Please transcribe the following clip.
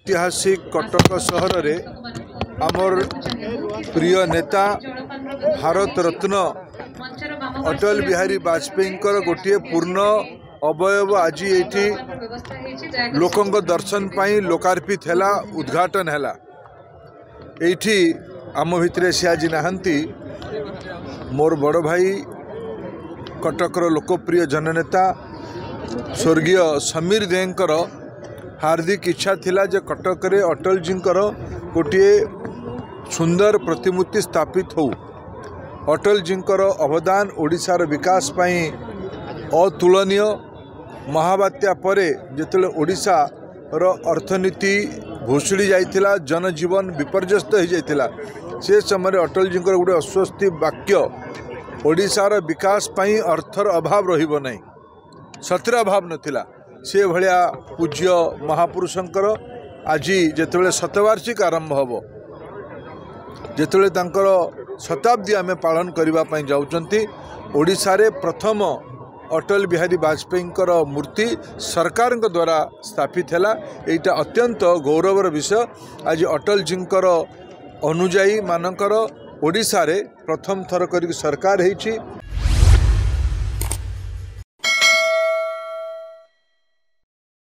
ऐतिहासिक कटक सहर रे आमर प्रिय नेता भारत रत्न अटल बिहारी वाजपेयी गोटे पूर्ण अवयव आज ये लोकंग दर्शन पाई लोकार्पित है उद्घाटन है ये आम भितर से आज नहांती मोर बड़ भाई कटकर लोकप्रिय जननेता स्वर्गीय समीर देंकर हार्दिक इच्छा थिला जे कटक रे अटल जी गोटे सुंदर प्रतिमूर्ति स्थापित हो। अटल जी अवदान ओडिशार विकास पाई अतुलनीय। महाबात्या परे जेतेले ओडिशा रो अर्थनीति भुसुड़ी जाइथिला, जनजीवन विपर्यस्त हो जाइथिला, से समय अटल जी गोटे अस्वस्थी वाक्य ओडिशार विकास पाई अर्थर अभाव रहिबो नहीं, सतिर अभाव नथिला। से भलिया पूज्य महापुरुषंकर आज जेतेबेले शतवार्षिक आरंभ हबो, जेतेबेले तांकर शताब्दी आमे पालन करिबा पई जाउचंती, ओडिशा रे प्रथम अटल बिहारी वाजपेयी मूर्ति सरकार द्वारा स्थापित है। एटा अत्यंत गौरवर विषय। आज अटल जी अनुयायी मानकर ओडिशा रे प्रथम थर करी सरकार होइछि।